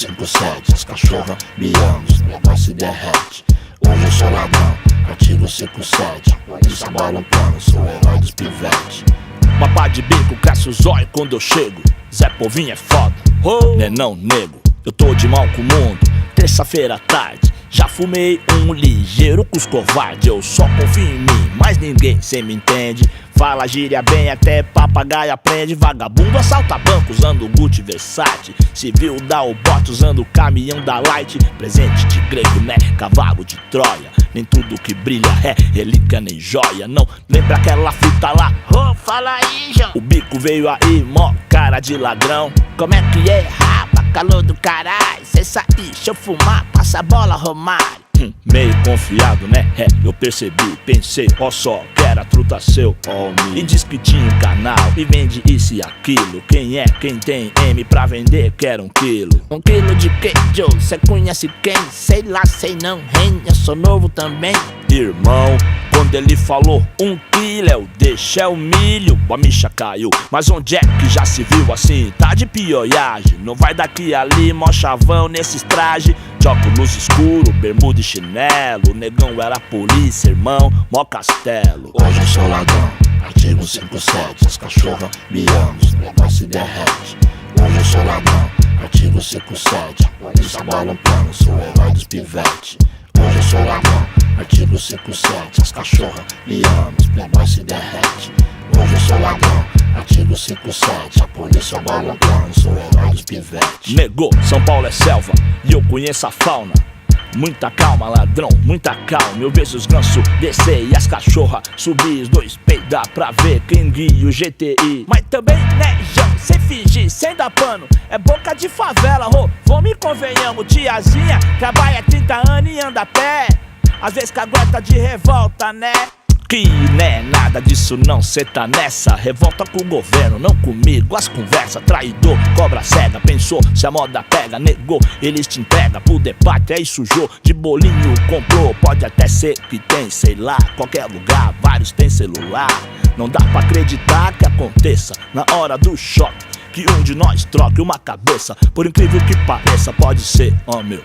57, as cachorras me amam, os playboy se derrete. Hoje eu sou ladrão, artigo 57, polícia bola um plano, sou o herói dos pivetes. Papá de bico, cresce o zóio quando eu chego. Zé Povinho é foda, nenão nego. Eu tô de mal com o mundo, terça-feira à tarde. Já fumei um ligeiro com os covardes. Eu só confio em mim, mas ninguém cê me entende. Fala gíria bem, até papagaio aprende. Vagabundo assalta banco usando Gucci Versace. Civil dá o bote usando o caminhão da Light. Presente de grego, né? Cavalo de Troia. Nem tudo que brilha é relíquia nem joia. Não lembra aquela fita lá? Ô, fala aí, João. O bico veio aí, mó cara de ladrão. Como é que é, rapa, calor do caralho? Cê sair, deixa eu fumar, passa a bola, Romário. Meio confiado, né? Eu percebi, pensei, ó só, quero a truta seu, E diz que tinha um canal e vende isso e aquilo. Quem é, quem tem M pra vender, quer 1 quilo. 1 quilo de quê, Joe? Cê conhece quem? Sei lá, sei não, hein? Eu sou novo também. Irmão, quando ele falou 1 quilo, eu deixei o milho, a micha caiu. Mas onde é que já se viu assim? Tá de pioiagem, não vai daqui ali, mó chavão nesses trajes. De óculos escuro, bermuda e chinelo. O negão era polícia, irmão, mó castelo. Hoje eu sou ladrão, artigo 57, as cachorras me amam, os playboy se derrete. Hoje eu sou ladrão, artigo 57, polícia bola um plano, sou o herói dos pivetes. Hoje eu sou ladrão, artigo 57, as cachorras me amam, os playboy se derrete. Hoje eu sou ladrão, artigo 57, a polícia bola um plano, sou o herói dos pivetes. Negou, São Paulo é selva e eu conheço a fauna. Muita calma, ladrão, muita calma. Eu vejo os gansos descer e as cachorras subir. Os dois peidar pra ver quem guia o GTI. Mas também, né, João, sem fingir, sem dar pano. É boca de favela, vamos e convenhamos. Tiazinha trabalha 30 anos e anda a pé. Às vezes cagueta de revolta, né? Que né, nada disso não, cê tá nessa. Revolta com o governo, não comigo. As conversas, traidor, cobra cega. Pensou, se a moda pega, negou. Eles te entregam pro debate, aí sujou. De bolinho comprou, pode até ser que tem, sei lá. Qualquer lugar, vários tem celular. Não dá pra acreditar que aconteça na hora do choque, que um de nós troque uma cabeça. Por incrível que pareça, pode ser, ó meu.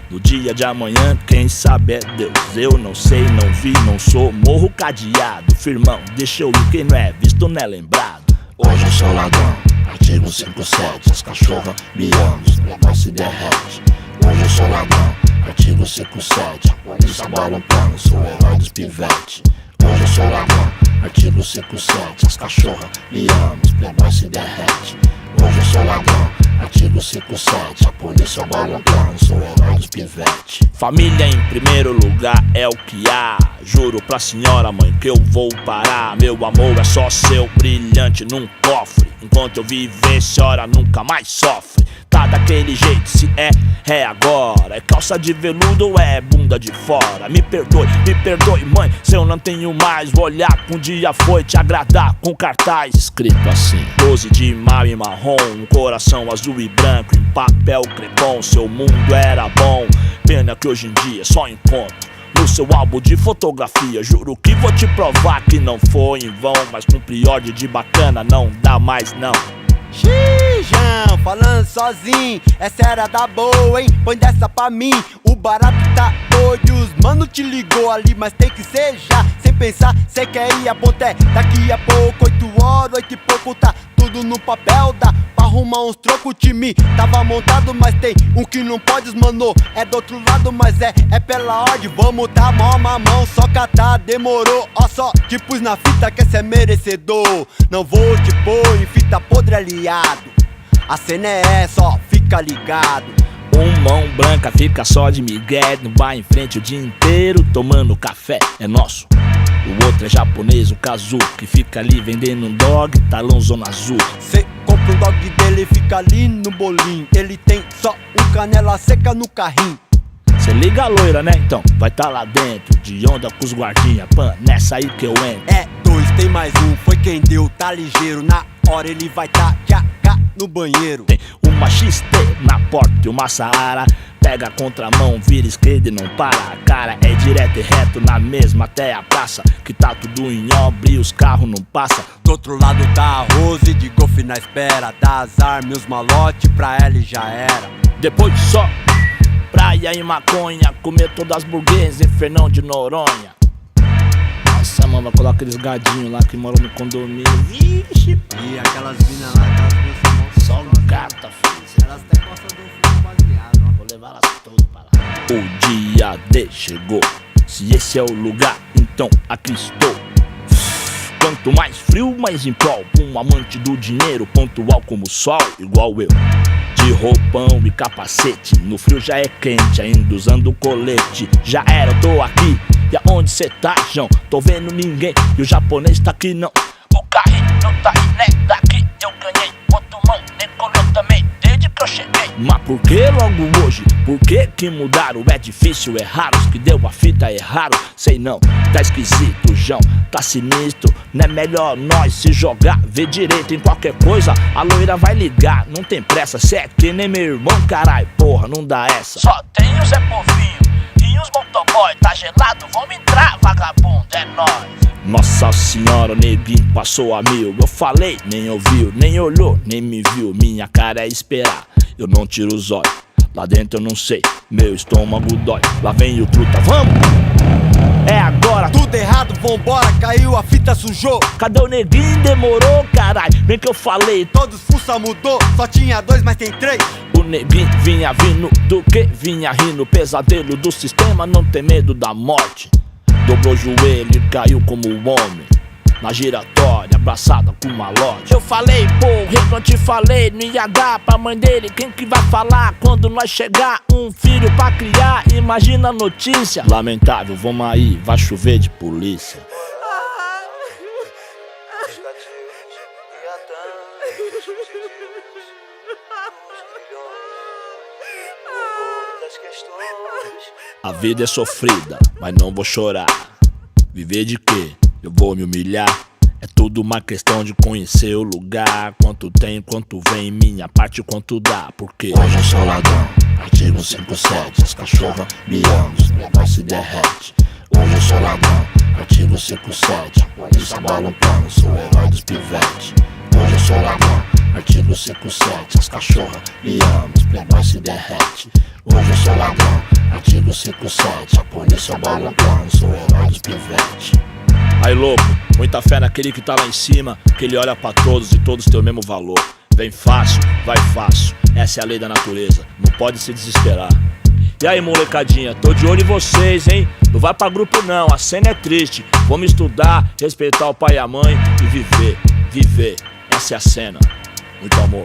No dia de amanhã, quem sabe é Deus. Eu não sei, não vi, não sou, morro cadeado. Firmão, deixa eu ir, quem não é visto não é lembrado. Hoje eu sou ladrão, artigo 57, as cachorras me amam, os playboy se derrete. Hoje eu sou ladrão, artigo 57, polícia bola um plano, sou o herói dos pivetes. Hoje eu sou ladrão, artigo 57, as cachorras me amam, os playboy se derrete. Hoje eu sou ladrão, artigo 57, a polícia bola um plano, sou o herói dos pivetes. Família em primeiro lugar é o que há. Juro pra senhora mãe que eu vou parar. Meu amor é só seu, brilhante num cofre. Enquanto eu viver, senhora nunca mais sofre. Tá daquele jeito, se é agora. É calça de veludo ou é bunda de fora? Me perdoe mãe, se eu não tenho mais. Vou olhar que um dia foi te agradar com cartaz escrito assim: 12 de maio em marrom, um coração azul e branco em papel crepom. Seu mundo era bom, pena que hoje em dia só encontro no seu álbum de fotografia. Juro que vou te provar que não foi em vão, mas com priorde de bacana não dá mais não. Xijão, falando sozinho, essa era da boa, hein? Põe dessa pra mim, o barato tá doido. Os mano te ligou ali, mas tem que ser já. Sem pensar, cê quer ir a ponté. Daqui a pouco, 8 horas, 8 e pouco, tá tudo no papel. Dá pra arrumar uns trocos, o time tava montado. Mas tem um que não pode, os mano, é do outro lado. Mas é pela ordem, vamos tá mó mamão. Só catar, demorou, ó só te pus na fita que cê é merecedor. Não vou te pôr em fita podre aliado. A cena é essa, ó, fica ligado. Mão branca fica só de migué, não vai em frente o dia inteiro tomando café, é nosso. O outro é japonês, o Kazu, que fica ali vendendo um dog, talão zona azul. Cê compra um dog dele e fica ali no bolinho. Ele tem só um canela seca no carrinho. Cê liga a loira, né? Então vai tá lá dentro, de onda com os guardinha. Pan, nessa aí que eu entro. É 2, tem mais um, foi quem deu, tá ligeiro. Na hora ele vai tá no banheiro. Tem uma XT na porta e uma Saara. Pega a contramão, vira esquerda e não para. A cara é direto e reto na mesma até a praça, que tá tudo em obra e os carros não passam. Do outro lado tá a Rose de golfe na espera. Das armas, os malote pra ela e já era. Depois só praia e maconha, comer todas as burguesas em Fernão de Noronha. Nossa, mano, vai colocar aqueles gadinhos lá que moram no condomínio. Vixe, E aquelas minas lá, aquelas moças só gata, filho. elas até gostam do fumo baseado, ó. Vou levar elas todas para lá. O dia D chegou. Se esse é o lugar, então aqui estou. Quanto mais frio, mais em prol. Um amante do dinheiro, pontual como o sol, igual eu. De roupão e capacete, no frio já é quente, ainda usando colete. Já era, eu tô aqui, e aonde cê tá, João? Tô vendo ninguém, e o japonês tá aqui não. O carrinho não tá aí, né? Daqui eu ganhei, outro mão, nem colou também, desde que eu cheguei. Mas por que logo hoje? Por que mudaram? É difícil, é raro, os que deu a fita erraram. Sei não, tá esquisito, João, tá sinistro. Não é melhor nós se jogar, ver direito em qualquer coisa. A loira vai ligar, não tem pressa. Cê é que nem meu irmão, carai, porra, não dá essa. Só tem o Zé Povinho e os motoboy. Tá gelado, vamos entrar, vagabundo, é nóis. Nossa senhora, o neguinho passou a mil. Eu falei, nem ouviu, nem olhou, nem me viu. Minha cara é esperar, eu não tiro os olhos. Lá dentro eu não sei, meu estômago dói. Lá vem o truta, vamos! É agora, Tudo errado, vambora, caiu, a fita sujou. cadê o neguinho? Demorou, caralho. Bem que eu falei, Todos fuça mudou, só tinha 2, mas tem 3. o neguinho vinha vindo do que? Vinha rindo, pesadelo do sistema, não tem medo da morte. Dobrou o joelho e caiu como um homem na giratória, abraçada com uma loja. Eu falei, porra, eu não te falei, não ia dar pra mãe dele. Quem que vai falar quando nós chegar? Um filho pra criar, imagina a notícia. Lamentável, vamos aí, vai chover de polícia. A vida é sofrida, mas não vou chorar. Viver de quê? Eu vou me humilhar. É tudo uma questão de conhecer o lugar. Quanto tem, quanto vem, minha parte, quanto dá. Porque Hoje eu sou ladrão, artigo 57. As cachorras me amam, os menores se derrete. Hoje eu sou ladrão, artigo 57. Polícia bola um plano, sou o herói dos pivetes. Hoje eu sou ladrão, artigo 57. As cachorras me amam, os menores se derrete. Hoje eu sou ladrão, artigo 57. A polícia bola um plano, sou o herói dos pivetes. aí louco, muita fé naquele que tá lá em cima, que ele olha pra todos e todos têm o mesmo valor. Vem fácil, vai fácil, essa é a lei da natureza, não pode se desesperar. E aí molecadinha, tô de olho em vocês, hein? Não vai pra grupo não, a cena é triste. Vamos estudar, respeitar o pai e a mãe e viver, viver. Essa é a cena. Muito amor.